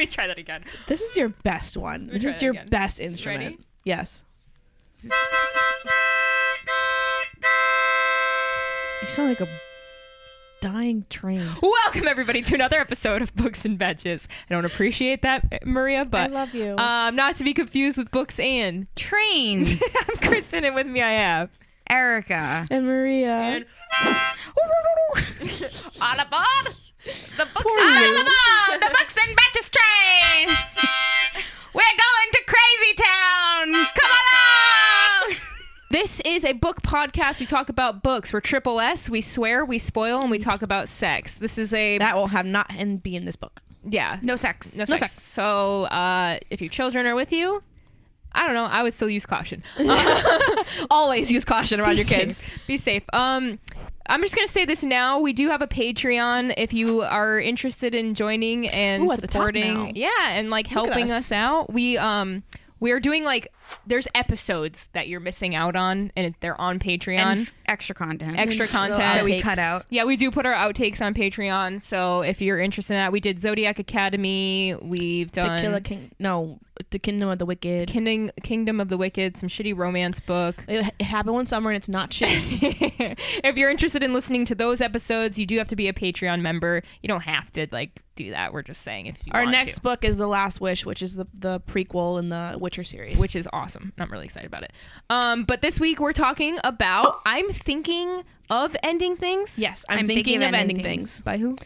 try that again. This is your best one. This is your best instrument. Ready? Yes. You sound like a dying train. Welcome everybody to another episode of Books and Betches. I don't appreciate that, Maria, but I love you. Not to be confused with books and trains. I'm Kristen, and with me I have Erica and Maria. And all aboard the Books the Books and Betches train. We're going to Crazy Town. Come along. This is a book podcast. We talk about books. We're triple S. We swear, we spoil, and we talk about sex. This is a... That will have not and be in this book. Yeah. No sex. No sex. So if your children are with you, I don't know. I would still use caution. Always use caution around your kids. Be safe. I'm just going to say this now. We do have a Patreon if you are interested in joining and supporting. Yeah, and like helping us out. We're doing like, there's episodes that you're missing out on, and they're on Patreon. And extra content. That we cut out. Yeah, we do put our outtakes on Patreon. So if you're interested in that, we did Zodiac Academy. We've done The Kingdom of the Wicked. Kingdom of the Wicked, some shitty romance book. It happened one summer and it's not shitty. If you're interested in listening to those episodes, you do have to be a Patreon member. You don't have to like do that. We're just saying if you want to. Our next book is The Last Wish, which is the prequel in the Witcher series. Which is awesome. I'm really excited about it. But this week we're talking about I'm Thinking of Ending Things. Yes, I'm thinking of ending things. By who?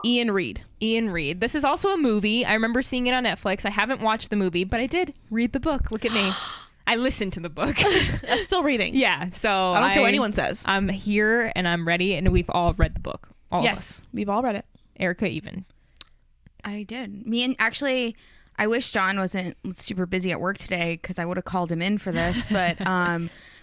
Iain Reid. Iain Reid. This is also a movie. I remember seeing it on Netflix. I haven't watched the movie, but I did read the book. Look at me. I listened to the book. That's still reading. Yeah. So I don't care what anyone says. I'm here and I'm ready, and we've all read the book. All of us. We've all read it. Erica even. I did. Actually, I wish John wasn't super busy at work today because I would have called him in for this, but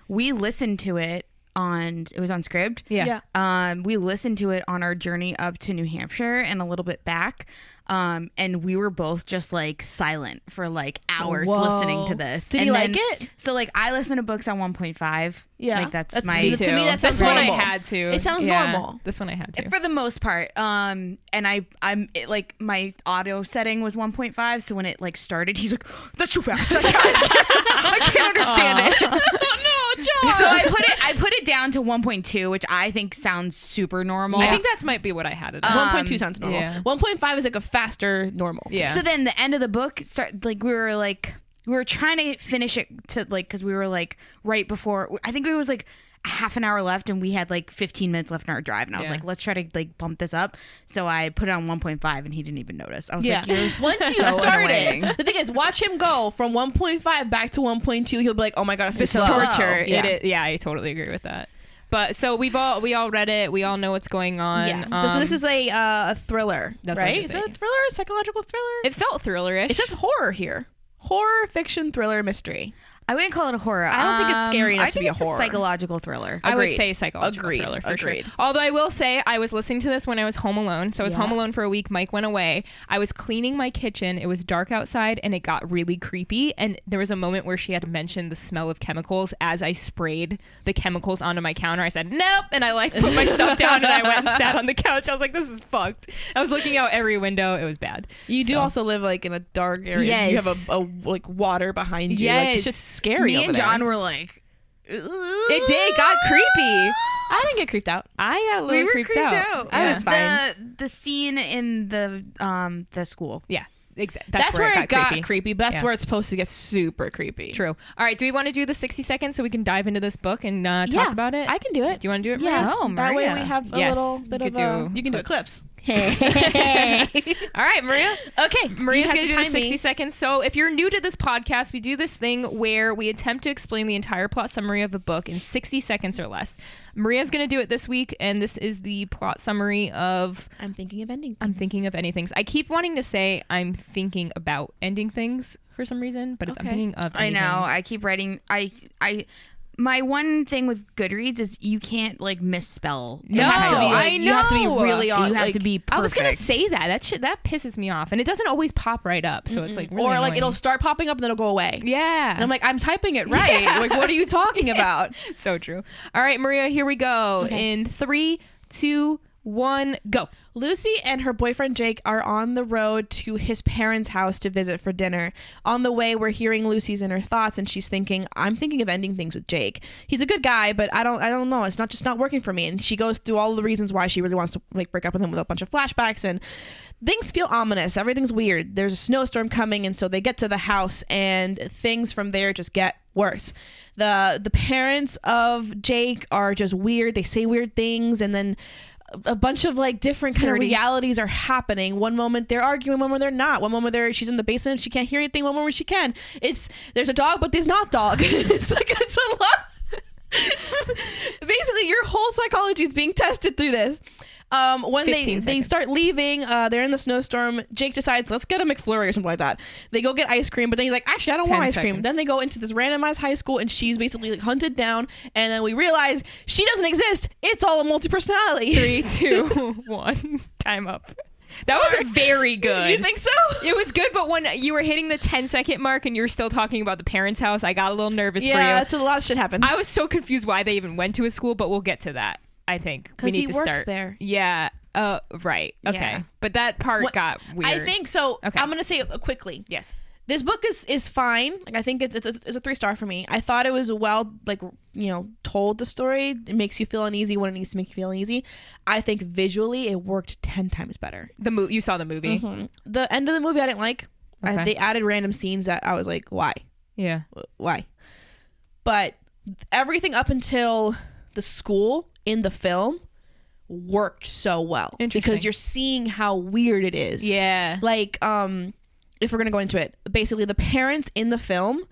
we listened to it. It was on Scribd. Yeah. We listened to it on our journey up to New Hampshire and a little bit back. And we were both just like silent for like hours listening to this. Did you like it? So like I listen to books on 1.5. Yeah. Like that's my me too. To me that sounds This one normal. I had to. It sounds normal. This one I had to. for the most part. And like my audio setting was 1.5, so when it like started, he's like, "That's too fast. I can't understand it." So I put it down to 1.2, which I think sounds super normal. I think that might be what I had it at. 1.2 sounds normal. Yeah. 1.5 is like a faster normal. Yeah. So then the end of the book we were trying to finish it to like, cause we were like right before, I think it was like a half an hour left and we had like 15 minutes left in our drive. And I was like, let's try to like bump this up. So I put it on 1.5 and he didn't even notice. I was like, you're once so you start annoying. it, the thing is, watch him go from 1.5 back to 1.2. He'll be like, oh my God, This so is slow. torture. Yeah. Yeah, I totally agree with that. But so we all read it. We all know what's going on. Yeah. So this is a thriller, That's what I right? was Is gonna it a thriller, psychological thriller? It felt thrillerish. It says horror here. Horror, fiction, thriller, mystery. I wouldn't call it a horror. I don't think it's scary enough I to think be a it's horror. psychological thriller. I would Agreed. say psychological Agreed. thriller for Agreed. sure. Although I will say I was listening to this when I was home alone. So I was home alone for a week. Mike went away. I was cleaning my kitchen. It was dark outside and it got really creepy. And there was a moment where she had mentioned the smell of chemicals as I sprayed the chemicals onto my counter. I said, nope. And I like put my stuff down and I went and sat on the couch. I was like, this is fucked. I was looking out every window. It was bad. You do also live like in a dark area. Yes. You have a like water behind you. Yes. Like, it's just scary. Me over and there. John were like, It did. Got creepy. I didn't get creeped out. I got a little creeped out. I was fine. The scene in the school. Yeah. Exactly. That's where it got creepy. creepy, but that's Yeah. where it's supposed to get super creepy. True. All right. Do we want to do the 60 seconds so we can dive into this book and talk about it? I can do it. Do you want to do it, Yeah. Maria? Oh, That way Maria. we have a Yes, little bit you of could do you can do it clips. All right, Maria. Okay. Maria's going to do the time 60 me. seconds. So if you're new to this podcast, we do this thing where we attempt to explain the entire plot summary of a book in 60 seconds or less. Maria's going to do it this week, and this is the plot summary of I'm thinking of ending. I'm Thinking of Ending Things. I keep wanting to say I'm thinking about ending things for some reason, but it's I'm Okay. thinking of I ending know. things. I keep writing. My one thing with Goodreads is you can't like misspell. No, the title. I You have to be know. really on. You have like, to be perfect. I was gonna say that pisses me off, and it doesn't always pop right up. So it's like really or like annoying. it'll start popping up and then it'll go away. Yeah, And I'm like, I'm typing it right. Yeah. Like, what are you talking about? so true. All right, Maria, here we go. Okay. In 3, 2, 1, go. Lucy and her boyfriend Jake are on the road to his parents' house to visit for dinner. On the way, we're hearing Lucy's inner thoughts, and she's thinking, "I'm thinking of ending things with Jake. He's a good guy, but I don't know. It's not working for me." And she goes through all the reasons why she really wants to break up with him with a bunch of flashbacks, and things feel ominous. Everything's weird. There's a snowstorm coming, and so they get to the house, and things from there just get worse. The parents of Jake are just weird. They say weird things, and then a bunch of like different kind of realities are happening. One moment they're arguing, one moment they're not. One moment she's in the basement, she can't hear anything. One moment she can. There's a dog, but there's not dog. It's a lot. Basically, your whole psychology is being tested through this. When they start leaving, they're in the snowstorm. Jake decides, let's get a McFlurry or something like that. They go get ice cream, but then he's like, actually, I don't want ice cream. Then they go into this randomized high school, and she's basically like hunted down. And then we realize she doesn't exist. It's all a multi-personality. 3, 2, 1. Time up. That was very good. You think so? It was good, but when you were hitting the 10-second mark and you were still talking about the parents' house, I got a little nervous for you. Yeah, that's a lot of shit happened. I was so confused why they even went to a school, but we'll get to that. I think we need to start. Because he works there. Yeah. Right. Okay. Yeah. But that part got weird. I think so. Okay. I'm gonna say it quickly. Yes. This book is fine. Like, I think it's a 3-star for me. I thought it was well, told the story. It makes you feel uneasy when it needs to make you feel uneasy. I think visually it worked 10 times better. You saw the movie. Mm-hmm. The end of the movie I didn't like. Okay. They added random scenes that I was like, why? Yeah. Why? But everything up until the school in the film worked so well because you're seeing how weird it is. Yeah. Like, if we're gonna go into it, basically the parents in the film,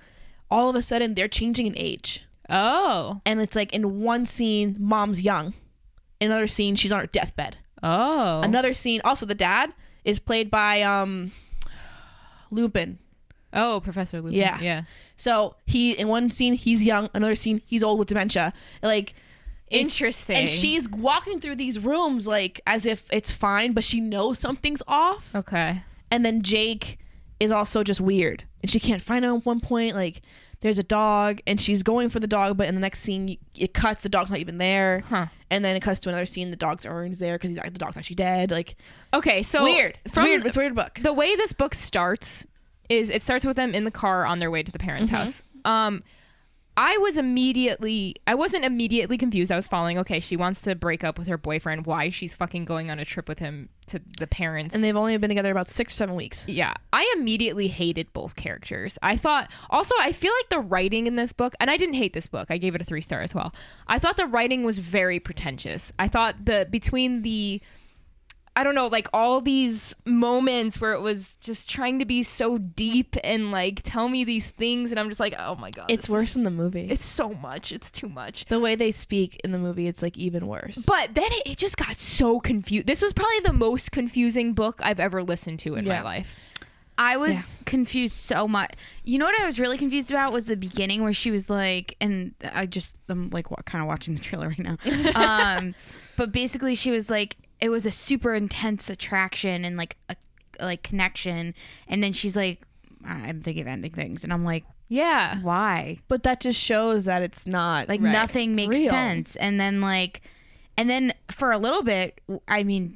all of a sudden they're changing in age. Oh. And it's like in one scene, mom's young. In another scene, she's on her deathbed. Oh. Another scene, also the dad is played by Lupin. Oh, Professor Lupin. Yeah. Yeah. So in one scene he's young, another scene he's old with dementia. Like, interesting. And she's walking through these rooms like as if it's fine, but she knows something's off. Okay. And then Jake is also just weird, and she can't find him at one point. Like, there's a dog, and she's going for the dog, but in the next scene it cuts, the dog's not even there. Huh. And then it cuts to another scene, the dog's already there because the dog's actually dead. Like, okay, so weird. It's weird. It's a weird book. The way this book starts is it starts with them in the car on their way to the parents' house. I wasn't immediately confused. I was following, okay, she wants to break up with her boyfriend. Why? She's fucking going on a trip with him to the parents. And they've only been together about 6 or 7 weeks. Yeah. I immediately hated both characters. I feel like the writing in this book, and I didn't hate this book. I gave it a 3-star as well. I thought the writing was very pretentious. I thought I don't know, like all these moments where it was just trying to be so deep and like tell me these things, and I'm just like, oh my god, it's worse in the movie. It's so much. It's too much. The way they speak in the movie, it's like even worse. But then it just got so confused. This was probably the most confusing book I've ever listened to in my life. I was confused so much. You know what I was really confused about was the beginning where she was like, and I'm like kind of watching the trailer right now. But basically she was like, it was a super intense attraction and like a connection, and then she's like, I'm thinking of ending things, and I'm like, yeah, why? But that just shows that it's not like nothing makes sense. And then for a little bit, I mean,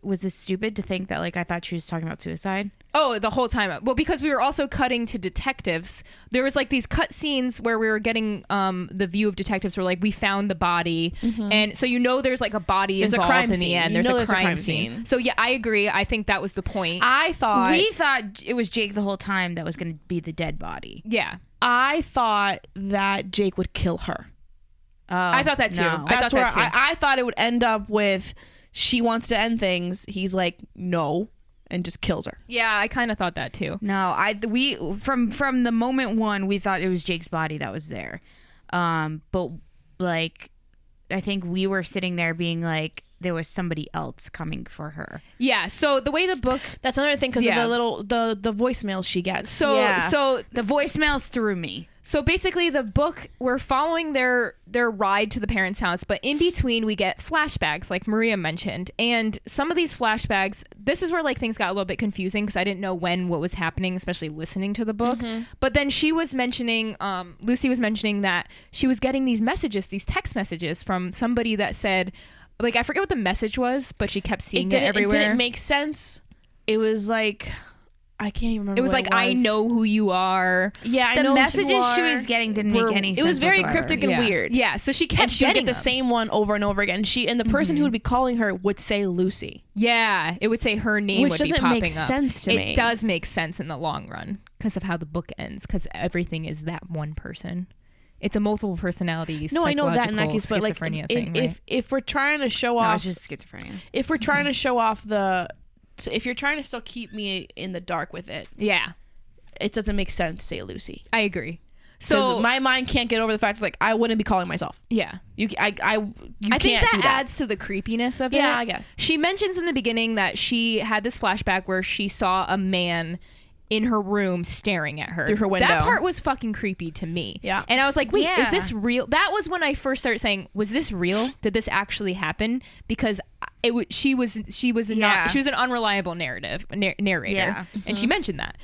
was this stupid to think that like I thought she was talking about suicide? Oh, the whole time. Well, because we were also cutting to detectives. There was like these cut scenes where we were getting the view of detectives where like we found the body. Mm-hmm. And so there's like a body involved in the end. There's a crime scene. So yeah, I agree. I think that was the point. We thought it was Jake the whole time that was going to be the dead body. Yeah. I thought that Jake would kill her. I thought that too. No. I thought it would end up with she wants to end things. He's like, no. And just kills her. Yeah, I kind of thought that too. No, from the moment one, we thought it was Jake's body that was there. But like, I think we were sitting there being like, there was somebody else coming for her. Yeah. So the way the book, that's another thing because of the voicemails she gets. So the voicemails threw me. So basically the book, we're following their ride to the parents' house, but in between we get flashbacks like Maria mentioned. And some of these flashbacks, this is where like things got a little bit confusing because I didn't know what was happening, especially listening to the book. Mm-hmm. But then she was mentioning, Lucy was mentioning that she was getting these text messages from somebody that said, like, I forget what the message was, but she kept seeing it It everywhere. didn't make sense. It was like, I can't even remember. It was like, I know who you are. Yeah, I The know messages she was getting didn't make any sense. It was very whatsoever. cryptic and weird. Yeah, so she kept And she would getting get the them. same one over and over again. And the person who would be calling her would say Lucy. Yeah, it would say her name Which would be doesn't popping make up. sense to me. It does make sense in the long run because of how the book ends, because everything is that one person. It's a multiple personality. No, I know that in that case, but like, schizophrenia thing, right? if we're trying to show No, off, it's just schizophrenia. if we're trying to show off so if you're trying to still keep me in the dark with it, Yeah, it doesn't make sense to say Lucy. I agree. So So my mind can't get over the fact it's like I wouldn't be calling myself. yeah, You I can't think that do that. adds to the creepiness of it. Yeah, I guess. She mentions in the beginning that she had this flashback where she saw a man in her room staring at her Through her window. That part was fucking creepy to me. Yeah. And I was like, wait, is Yeah. this real? That was when I first started saying, was this real? Did this actually happen? Because she was not, she was an unreliable narrator. Yeah. And she mentioned that.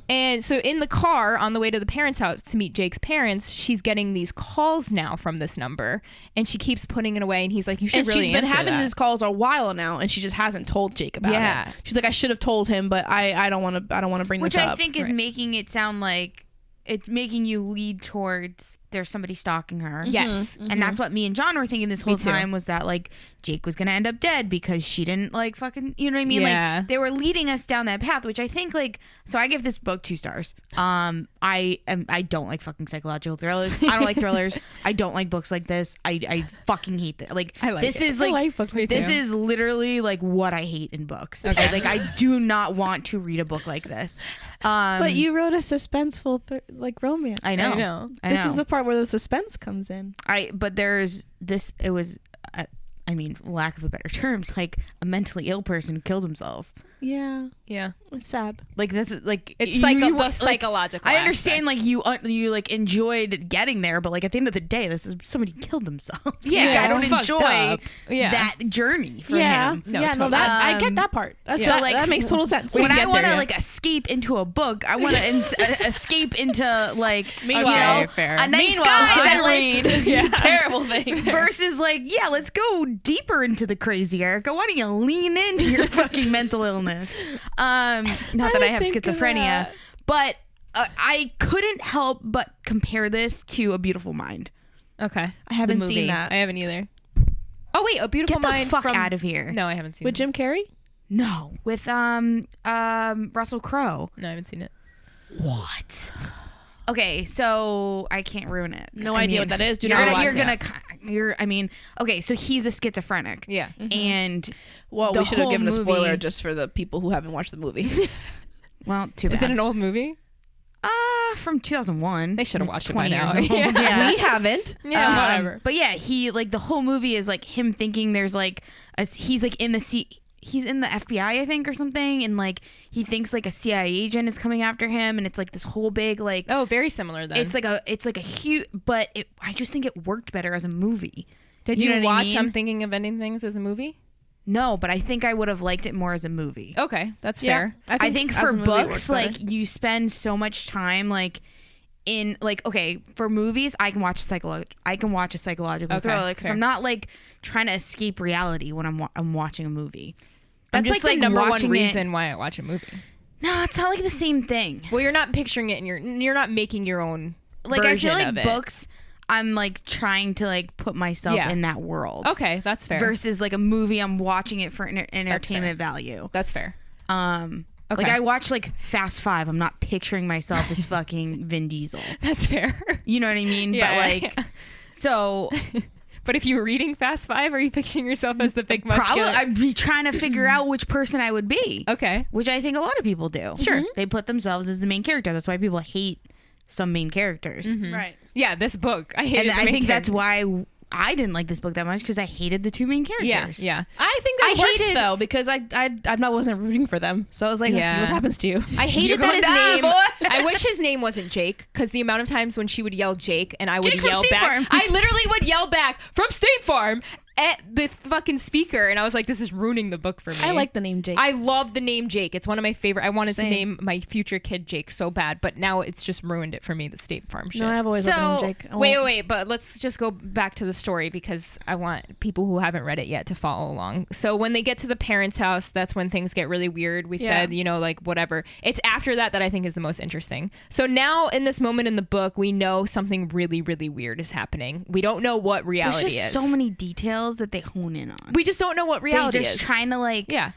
And so in the car on the way to the parents' house to meet Jake's parents, she's getting these calls now from this number, and she keeps putting it away. And he's like, you should And really she's been answer having that. these calls a while now, and she just hasn't told Jake about Yeah. it. She's like, I should have told him, but I don't want to bring Which this I up. think is Right. making it sound like it's making you lead towards there's somebody stalking her. Yes. And that's what me and John were thinking this whole too. time, was that like Jake was gonna end up dead because she didn't like fucking, you know what I mean? Yeah. Like they were leading us down that path, which I think like, so I give this book 2 stars. I don't like fucking psychological thrillers. I don't like thrillers. I don't like books like this. I fucking hate that. Like, I like this it. is I like, like books like this too. is literally like what I hate in books. Okay. Like I do not want to read a book like this. But you wrote a suspenseful romance. I know. I know. I This know. is the part where the suspense comes in. But there's this. It was, I mean, lack of a better terms, like a mentally ill person who killed himself. Yeah, Yeah. it's sad. Like that's like It's you- the like, psychological. I understand, aspect. like you like enjoyed getting there, but like at the end of the day, this is somebody killed themselves. Yeah, Like, I it's don't fucked enjoy up. Yeah. that journey for Yeah, him. No, yeah, totally. no, that I Um, get that part. That's yeah. that, like, that makes total sense. When I get want there, to yeah. like escape into a book, I want to escape into like Meanwhile, you know, fair. a nice Meanwhile, guy that, I like, read. Yeah. Terrible thing. versus like, yeah, let's go deeper into the crazy, Erica. Why don't you lean into your fucking mental illness? Not that I have think of schizophrenia, that. but I couldn't help but compare this to A Beautiful Mind. Okay. I haven't movie. seen that. I haven't either. Oh wait, A Beautiful Get the Mind fuck from out of here. No, I haven't seen With it. Jim Carrey? No, with Russell Crowe. No, I haven't seen it. What? Okay, so I can't ruin it. No idea what that is. Do you're not gonna, watch you're it. gonna. You're. I mean, okay, so he's a schizophrenic. Yeah. And Well, the we should have whole given a spoiler movie- just for the people who haven't watched the movie. well, too bad. Is it an old movie? From 200001. They should have It's watched it by 20 years now. old. Yeah. Yeah. We haven't. Yeah, whatever. But yeah, he like the whole movie is like him thinking there's like he's like in the he's in the FBI, I think, or something, and like he thinks like a CIA agent is coming after him, and it's like this whole big like Oh, very similar then. it's like a huge, but I just think it worked better as a movie. Did you you, know what I watch mean? I'm Thinking of Ending Things as a movie? No, but I think I would have liked it more as a movie. Okay, that's Yeah. fair. I think as for a movie, it works books, better. like you spend so much time like in like okay, for movies I can watch a psychological Okay, thriller because fair. I'm not like trying to escape reality when I'm watching a movie. I'm That's just, like the number one watching it- reason why I watch a movie. No, it's not like the same thing. Well, you're not picturing it, and you're not making your own Like I feel version like of it. books, I'm like trying to like put myself Yeah. in that world. Okay, that's fair. Versus like a movie, I'm watching it for entertainment value. That's fair. Like Okay. I watch like Fast Five. I'm not picturing myself as fucking Vin Diesel. That's fair. You know what I mean? Yeah, But like, yeah. so But if you were reading Fast Five, are you picturing yourself as the big probably muscular? I'd be trying to figure out which person I would be. Okay. Which I think a lot of people do. Sure. They put themselves as the main character. That's why people hate some main characters. Right. Yeah, this book. I hated And the I main think that's character. why I didn't like this book that much because I hated the 2 main characters. Yeah, yeah. I think that I works hated- though because I wasn't rooting for them, so I was like, let's see Yeah. what happens to you. I hated You're that gonna his die, name. boy. I wish his name wasn't Jake because the amount of times when she would yell Jake and I would Jake from yell State back, Farm. I literally would yell back from State Farm. at the fucking speaker, and I was like, this is ruining the book for me. I like the name Jake. I love the name Jake. It's one of my favorite. I wanted Same. to name my future kid Jake so bad, but now it's just ruined it for me, the State Farm shit. No, I've always loved the name Jake. Wait, but let's just go back to the story because I want people who haven't read it yet to follow along. So when they get to the parents' house, that's when things get really weird. We said, like whatever. It's after that I think is the most interesting. So now in this moment in the book, we know something really, really weird is happening. We don't know what reality There's just is. so many details that they hone in on. We just don't know what reality They're just is. trying to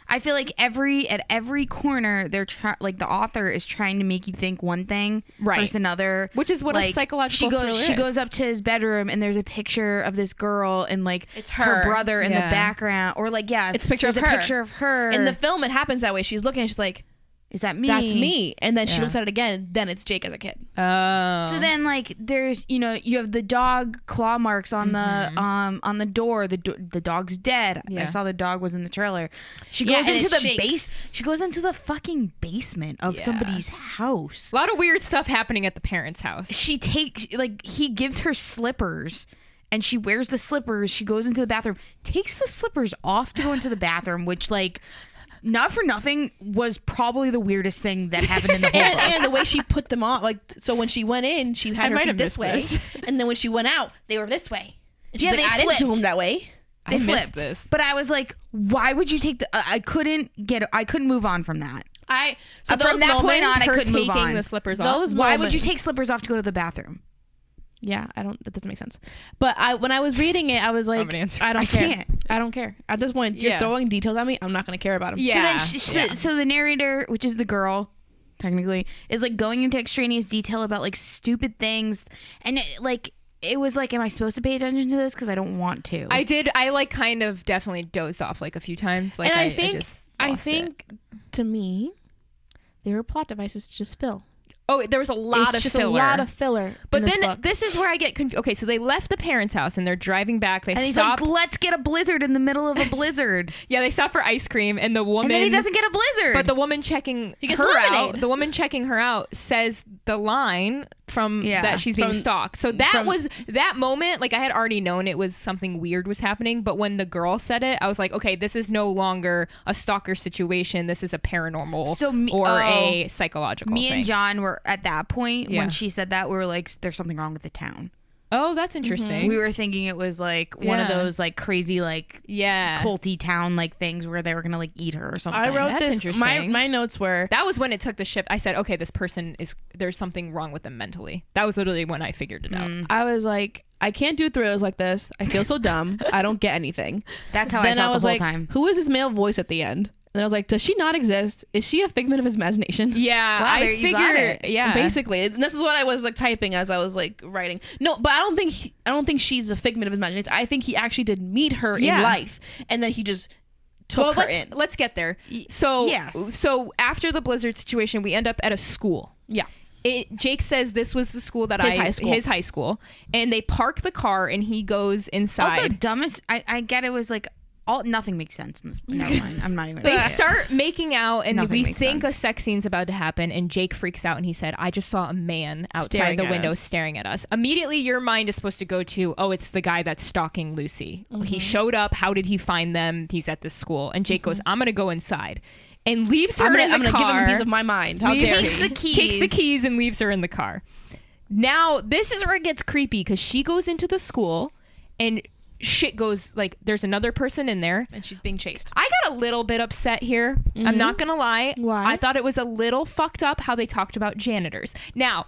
I feel like at every corner they're the author is trying to make you think one thing versus another, which is what a psychological thriller is. She goes up to his bedroom and there's a picture of this girl and it's her brother in the background, or it's a picture of her. A picture of her in the film. It happens that way. She's looking and she's like, is that me? That's me. And then she looks at it again. Then it's Jake as a kid. Oh. So then, there's you have the dog claw marks on the door. The dog's dead. Yeah. I saw the dog was in the trailer. She goes into the base. She goes into the fucking basement of somebody's house. A lot of weird stuff happening at the parents' house. She he gives her slippers. And she wears the slippers. She goes into the bathroom, takes the slippers off to go into the bathroom, which not for nothing was probably the weirdest thing that happened in the whole book. And the way she put them on, so when she went in, she had her feet this way, and then when she went out, they were this way. And she's like, I didn't do them that way. They flipped. This. But I was like, why would you take the? I couldn't move on from that. So from that point on, I couldn't move on. The slippers off. Why would you take slippers off to go to the bathroom? Yeah, that doesn't make sense. But when I was reading it, I was like, I don't care. I don't care. At this point, you're throwing details at me. I'm not going to care about them. Yeah. So the narrator, which is the girl, technically, is going into extraneous detail about stupid things, and it was am I supposed to pay attention to this because I don't want to? I did. I kind of definitely dozed off a few times. And I think to me, they were plot devices to just fill. Oh, there was a lot of filler. A lot of filler. But then this is where I get confused. Okay, so they left the parents' house and they're driving back. They stop. He's like, let's get a blizzard in the middle of a blizzard. Yeah, they stop for ice cream, and the woman. And then he doesn't get a blizzard. But the woman checking her out. The woman checking her out says the line from that she's being stalked. So was that moment. I had already known it was something weird was happening, but when the girl said it, I was like, okay, this is no longer a stalker situation. This is a paranormal or a psychological. Me thing. and John were at that point when she said that. We were like, there's something wrong with the town. Oh, that's interesting. We were thinking it was one of those crazy culty town things where they were gonna eat her or something. I wrote that's this. Interesting. My notes were that was when it took the ship. I said, okay, this person there's something wrong with them mentally. That was literally when I figured it out. I was like, I can't do thrillers like this. I feel so dumb. I don't get anything. That's how I felt the whole time. Who is this male voice at the end? And I was like, does she not exist? Is she a figment of his imagination? Yeah, wow, I figured. Yeah, basically, and this is what I was typing as I was writing. No, but I don't think she's a figment of his imagination. I think he actually did meet her in life, and then he just took her in. Let's get there. So after the blizzard situation, we end up at a school. Yeah. Jake says this was the school that his high school, and they park the car, and he goes inside. Also, dumbest. I get it was nothing makes sense in this. Never mind. I'm not even. They start making out, and Nothing we makes think sense. a sex scene's about to happen. And Jake freaks out, and he said, "I just saw a man outside the window staring at us." Immediately, your mind is supposed to go to, "Oh, it's the guy that's stalking Lucy." Mm-hmm. He showed up. How did he find them? He's at this school, and Jake goes, "I'm gonna go inside." And leaves her in the car. I'm gonna give him a piece of my mind. How dare he? Takes the keys and leaves her in the car. Now, this is where it gets creepy because she goes into the school and shit goes there's another person in there and she's being chased. I got a little bit upset here. Mm-hmm. I'm not gonna lie. Why? I thought it was a little fucked up how they talked about janitors. Now,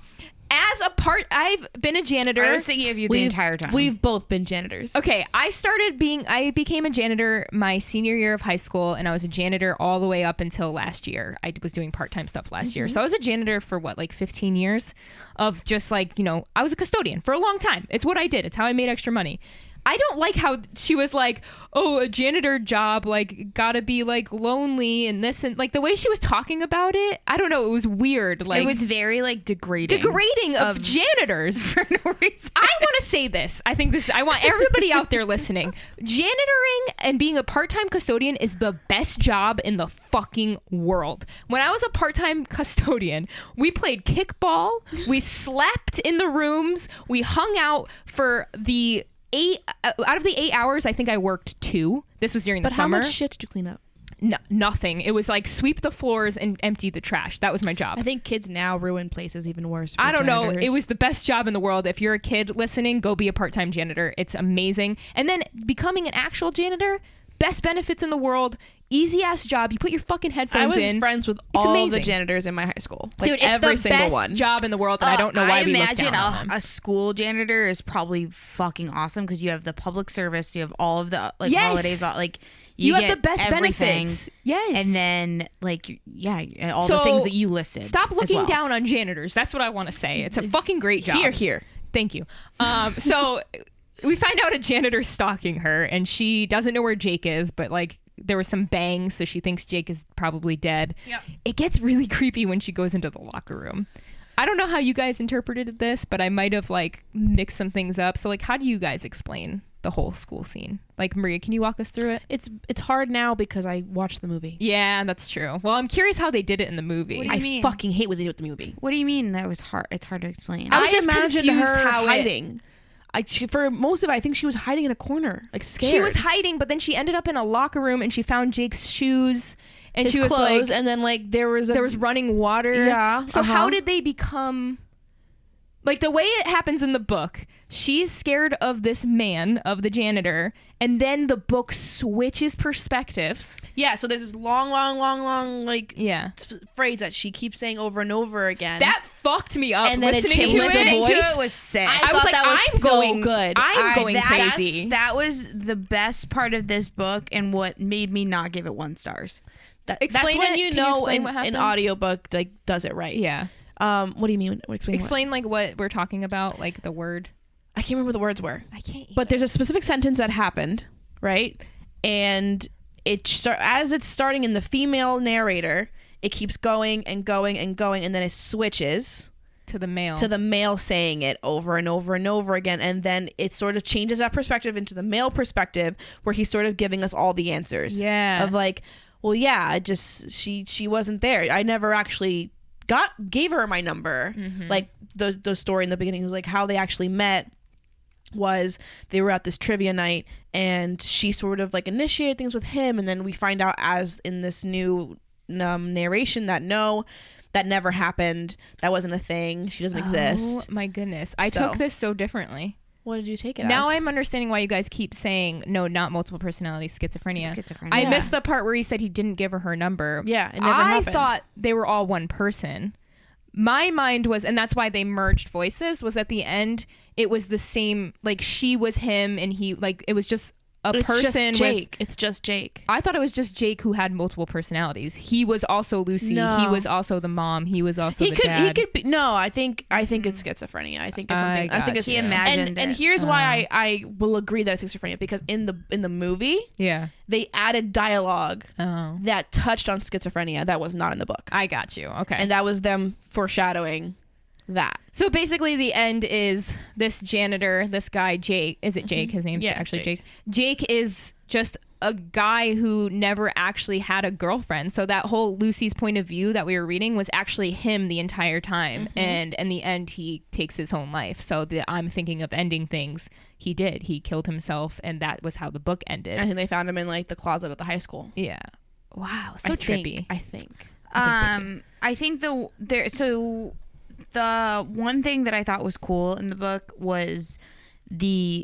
I've been a janitor. I was thinking of you the entire time. We've both been janitors. Okay, I became a janitor my senior year of high school, and I was a janitor all the way up until last year. I was doing part-time stuff last year. So I was a janitor for 15 years of just I was a custodian for a long time. It's what I did. It's how I made extra money. I don't like how she was like, oh, a janitor job, gotta be lonely and this and the way she was talking about it. I don't know. It was weird. It was very degrading. Degrading of janitors. For no reason. I want to say this. I want everybody out there listening. Janitoring and being a part-time custodian is the best job in the fucking world. When I was a part-time custodian, we played kickball. We slept in the rooms. We hung out for the out of the 8 hours, I think I worked 2. This was during the But summer. how much shit did you clean up? No, nothing. It was like sweep the floors and empty the trash. That was my job. I think kids now ruin places even worse. For I don't know. janitors. It was the best job in the world. If you're a kid listening, go be a part-time janitor. It's amazing. And then becoming an actual janitor, best benefits in the world. Easy ass job. You put your fucking headphones in. I was friends with all the janitors in my high school. Like Dude, it's every the single best one. job in the world, and I don't know why we look down on them. A school janitor is probably fucking awesome because you have the public service, you have all of the like holidays, like you have get the best everything, benefits. Yes, and then like all the things that you listed. Stop looking as well. down on janitors. That's what I want to say. It's a fucking great job. Here. Thank you. So we find out a janitor's stalking her, and she doesn't know where Jake is, but like there was some bangs, so she thinks Jake is probably dead. Yep. It gets really creepy when she goes into the locker room. I don't know how you guys interpreted this, but I might have like mixed some things up. So like, how do you guys explain the whole school scene? Like, Maria, can you walk us through it? It's hard now because I watched the movie. Yeah, that's true. Well, I'm curious how they did it in the movie. What do you mean? Fucking hate what they did with the movie. What do you mean that was hard? It's hard to explain. I was just imagining confused her how hiding. For most of it, I think she was hiding in a corner, like scared. She was hiding, but then she ended up in a locker room and she found Jake's shoes and His she was clothes, like, and then like there was running water. Yeah. So how did they become? Like the way it happens in the book, she's scared of this man, of the janitor, and then the book switches perspectives. Yeah, so there's this long like phrase that she keeps saying over and over again. That fucked me up. And then it listening changed to the it. voice. It was sick. I was like, that was I'm so going good. I'm going crazy. That was the best part of this book and what made me not give it 1 star. That's Explain when it. you Can know explain what an happened? audiobook like does it right. Yeah. What do you mean? Explain like what we're talking about, like the word. I can't remember what the words were. I can't. Either. But there's a specific sentence that happened, right? And as it's starting in the female narrator, it keeps going and going and going, and then it switches to the male saying it over and over and over again, and then it sort of changes that perspective into the male perspective, where he's sort of giving us all the answers. Yeah. Of like, well, yeah, she wasn't there. I never actually gave her my number. Mm-hmm. Like the story in the beginning was like how they actually met was they were at this trivia night and she sort of like initiated things with him, and then we find out as in this new narration that that never happened. That wasn't a thing. She doesn't exist. Oh my goodness. I took this so differently. What did you take it Now as? I'm understanding why you guys keep saying no, not multiple personality, schizophrenia. Schizophrenia. I Yeah. missed the part where he said he didn't give her number. Yeah, it never I happened. thought they were all one person. My mind was, and that's why they merged voices, was at the end it was the same, like she was him and he, like it was just it's person just Jake. with, It's just Jake. I thought it was just Jake who had multiple personalities. He was also Lucy. No. He was also the mom. He was also He the could dad. be. No, I think it's schizophrenia. I think it's something. I think it's He imagined and it. here's why I will agree that it's schizophrenia, because in the movie Yeah. they added dialogue Oh. that touched on schizophrenia that was not in the book, I got you. Okay. and that was them foreshadowing that. So basically, the end is this janitor, this guy, Jake. Is it Jake? His name's Yeah, actually it's Jake. Jake is just a guy who never actually had a girlfriend. So that whole Lucy's point of view that we were reading was actually him the entire time. And in the end, he takes his own life. So I'm thinking of ending things. He did. He killed himself, and that was how the book ended. I think they found him in like the closet at the high school. Yeah. Wow. So trippy. I think. I think the one thing that I thought was cool in the book was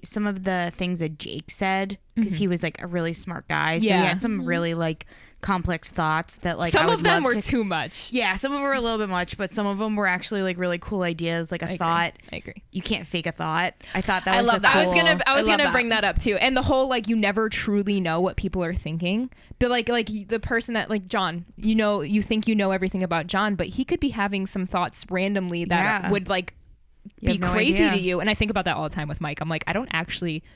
some of the things that Jake said, because he was like a really smart guy, so Yeah. he had some really like complex thoughts that like Some I of would them love were to, too much. yeah, some of them were a little bit much, but some of them were actually like really cool ideas, like a thought. I agree. You can't fake a thought. I thought that I was love so that. cool. I was love gonna that. bring that up too, and the whole like you never truly know what people are thinking. But like the person that like John, you think you know everything about John, but he could be having some thoughts randomly that Yeah. would like You be have no crazy idea. to you. And I think about that all the time with Mike. I'm like,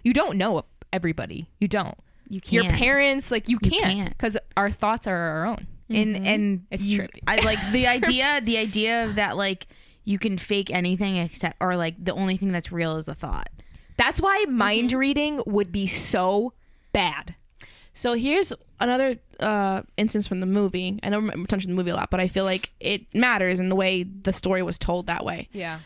you don't know everybody. You don't. You can't. Your parents, like you can't, can't. because our thoughts are our own. And It's you- trippy. I like the idea of that like you can fake anything except, or like the only thing that's real is a thought. That's why mind reading would be so bad. So here's another instance from the movie. I know we're touching the movie a lot, but I feel like it matters in the way the story was told that way. Yeah.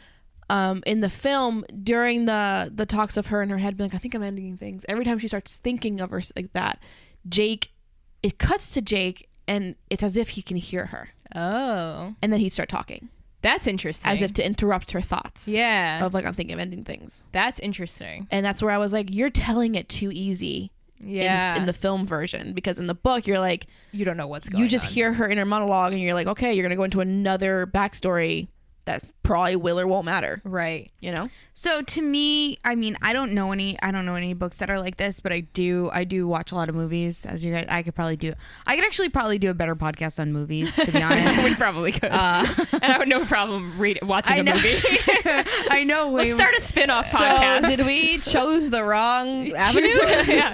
In the film, during the talks of her in her head being like, I think I'm ending things, every time she starts thinking of her like that, it cuts to Jake and it's as if he can hear her. Oh. And then he'd start talking. That's interesting. As if to interrupt her thoughts. Yeah. Of like, I'm thinking of ending things. That's interesting. And that's where I was like, you're telling it too easy. Yeah. In the film version, because in the book you're like, you don't know what's going on. You just hear her inner monologue and you're like, okay, you're gonna go into another backstory that probably will or won't matter. Right. You know? So to me, I mean, I don't know any books that are like this, but I do watch a lot of movies. As you guys, I could actually probably do a better podcast on movies, to be honest. We probably could. And I have no problem watching a movie. I know. Let's start a spin-off podcast. So did we chose the wrong avenue? Yeah.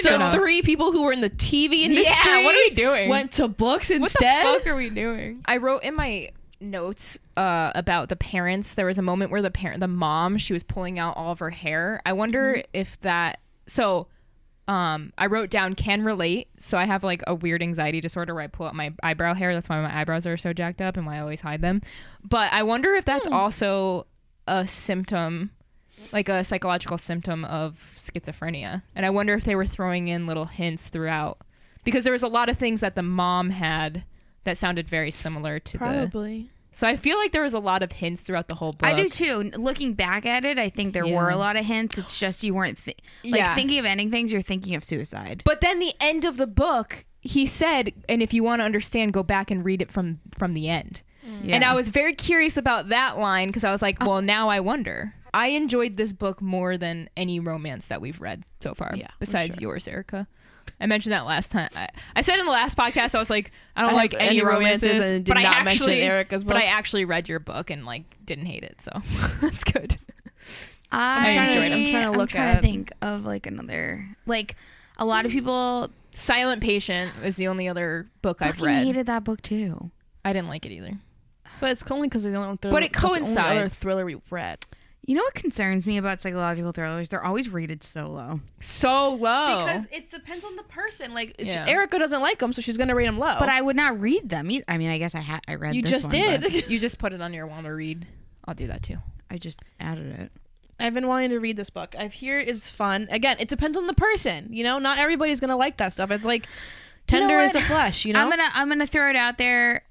So 3 people who were in the TV industry. Yeah, what are we doing? Went to books instead. What the fuck are we doing? I wrote in my notes about the parents. There was a moment where the mom, she was pulling out all of her hair. I wonder if that. So, I wrote down can relate. So I have like a weird anxiety disorder where I pull out my eyebrow hair. That's why my eyebrows are so jacked up and why I always hide them. But I wonder if that's also a symptom, like a psychological symptom of schizophrenia. And I wonder if they were throwing in little hints throughout, because there was a lot of things that the mom had that sounded very similar to Probably. So I feel like there was a lot of hints throughout the whole book. I do too. Looking back at it, I think there were a lot of hints. It's just you weren't thinking of ending things. You're thinking of suicide. But then the end of the book, he said, and if you want to understand, go back and read it from the end. Yeah. And I was very curious about that line because I was like, well, now I wonder. I enjoyed this book more than any romance that we've read so far, besides yours, Erica. I mentioned that last time. I said in the last podcast, I was like, I don't like any romances, and but not mention Erica's book. But I actually read your book and like didn't hate it, so that's good. I enjoyed it. I'm trying to think of like another, like a lot of people. Silent Patient is the only other book I've read. I hated that book too. I didn't like it either. But it's only because they don't. But it coincides. The only other thriller we've read. You know what concerns me about psychological thrillers? They're always rated so low. So low. Because it depends on the person. Like, Erica doesn't like them, so she's going to rate them low. But I would not read them. I mean, I guess I read you this just one, did. You just put it on your want to read. I'll do that too. I just added it. I've been wanting to read this book. I hear it's fun. Again, it depends on the person. You know, not everybody's going to like that stuff. It's like tender as the flesh, you know? I'm gonna throw it out there.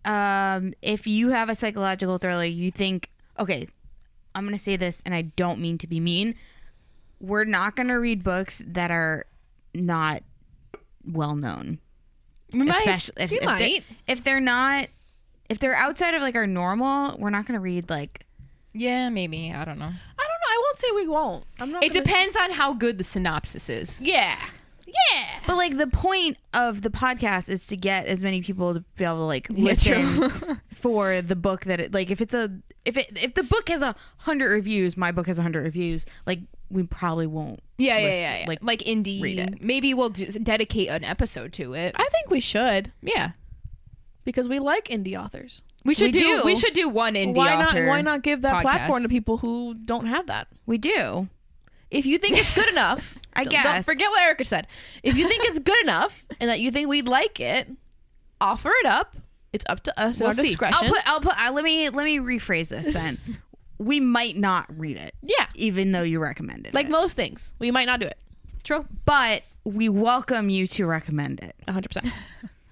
If you have a psychological thriller, you think, okay, I'm going to say this, and I don't mean to be mean. We're not going to read books that are not well known. Especially if they're outside of like our normal, we're not going to read like. Yeah, maybe. I don't know. I won't say we won't. It depends on how good the synopsis is. Yeah. Yeah. But like the point of the podcast is to get as many people to be able to like listen for the book that it, like if the book has 100 reviews, my book has 100 reviews, like we probably won't. Yeah. Like indie. Read it. Maybe we'll dedicate an episode to it. I think we should. Yeah. Because we like indie authors. We should do one indie author. Why not give that podcast. platform to people who don't have that? We do. If you think it's good enough, I guess. Don't forget what Erica said. If you think it's good enough and that you think we'd like it, offer it up. It's up to us and our discretion. Let me rephrase this then. We might not read it. Yeah. Even though you recommended like it. most things. We might not do it. True. But we welcome you to recommend it. 100%.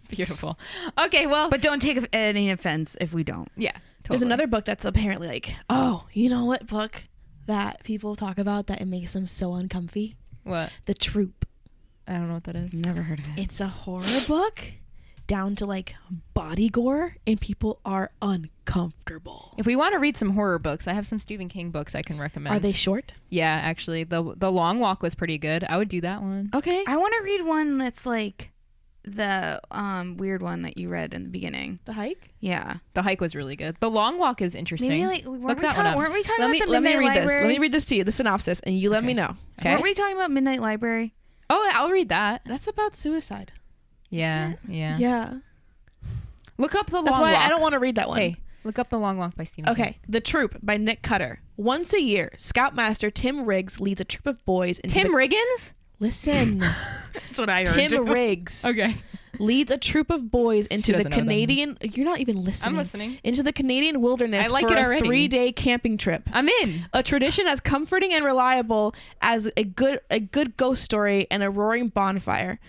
Beautiful. Okay, well. But don't take any offense if we don't. Yeah. Totally. There's another book that's apparently like, oh, you know what book that people talk about that it makes them so uncomfy? What? The Troop. I don't know what that is. Never heard of it. It's a horror book down to like body gore and people are uncomfortable. If we want to read some horror books, I have some Stephen King books I can recommend. Are they short? Yeah, actually. The Long Walk was pretty good. I would do that one. Okay. I want to read one that's like the weird one that you read in the beginning. The Hike? Yeah. The Hike was really good. The Long Walk is interesting. Maybe like weren't we talking about the let me Midnight read Library? Let me read this to you, the synopsis, and you let me know. Okay. Weren't we talking about Midnight Library? Oh, I'll read that. That's about suicide. Yeah. Yeah. Look up The Long That's Walk. why I don't want to read that one. Hey, look up The Long Walk by Stephen King. Okay. The Troop by Nick Cutter. Once a year, Scoutmaster Tim Riggs leads a troop of boys into Tim Riggins? Listen. That's what I heard. Tim Riggs. Okay. leads a troop of boys into the doesn't know them. Canadian. You're not even listening. I'm listening. Into the Canadian wilderness I like for it a already. 3-day camping trip. I'm in. A tradition as comforting and reliable as a good ghost story and a roaring bonfire.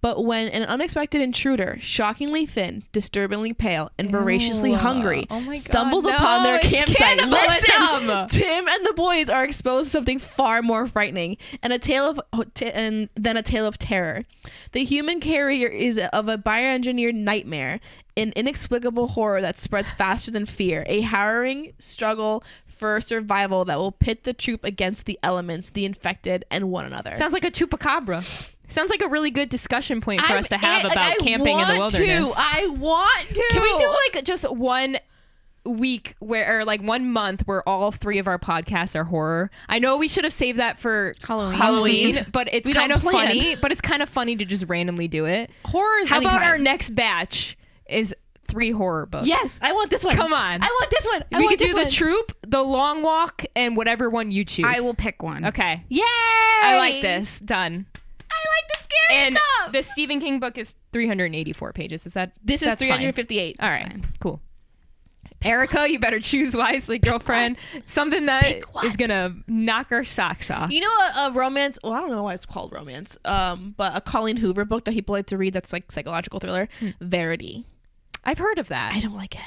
But when an unexpected intruder, shockingly thin, disturbingly pale, and voraciously hungry, Oh my God, stumbles no, upon their it's campsite, cannibalism. listen, Tim and the boys are exposed to something far more frightening, and than a tale of terror. The human carrier is of a bioengineered nightmare, an inexplicable horror that spreads faster than fear, a harrowing struggle for survival that will pit the troop against the elements, the infected, and one another. Sounds like a chupacabra. Sounds like a really good discussion point for us to have about camping in the wilderness. I want to. Can we do like just 1 week or like 1 month where all 3 of our podcasts are horror? I know we should have saved that for Halloween, but it's kind of funny. But it's kind of funny to just randomly do it. Horror is How anytime. about our next batch is 3 horror books? Yes, I want this one. Come on. I want this one. We could do The Troop, The Long Walk, and whatever one you choose. I will pick one. Okay. Yay! I like this. Done. I like the scary And stuff. the Stephen King book is 384 pages. Is that? This is that's fine. 358. All right. Cool. Erica, you better choose wisely, girlfriend. Something that is gonna knock our socks off. You know a romance? Well, I don't know why it's called romance. But a Colleen Hoover book that people like to read that's like psychological thriller. Verity. I've heard of that. I don't like it.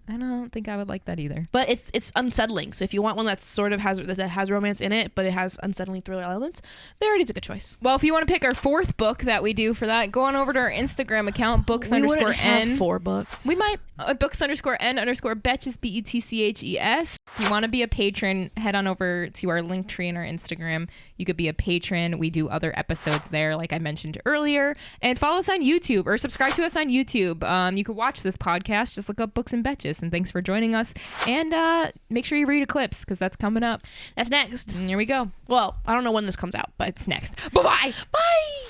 I don't think I would like that either. But it's unsettling. So if you want one that sort of has romance in it, but it has unsettling thriller elements, Verity's a good choice. Well, if you want to pick our 4th book that we do for that, go on over to our Instagram account, We wouldn't have books_n. 4 books. We might books_n_Betches BETCHES. If you want to be a patron, head on over to our link tree in our Instagram. You could be a patron. We do other episodes there, like I mentioned earlier. And follow us on YouTube or subscribe to us on YouTube. You could watch this podcast. Just look up Books and Betches. And thanks for joining us. And make sure you read Eclipse because that's coming up. That's next. And here we go. Well, I don't know when this comes out, but It's next. Bye-bye. bye.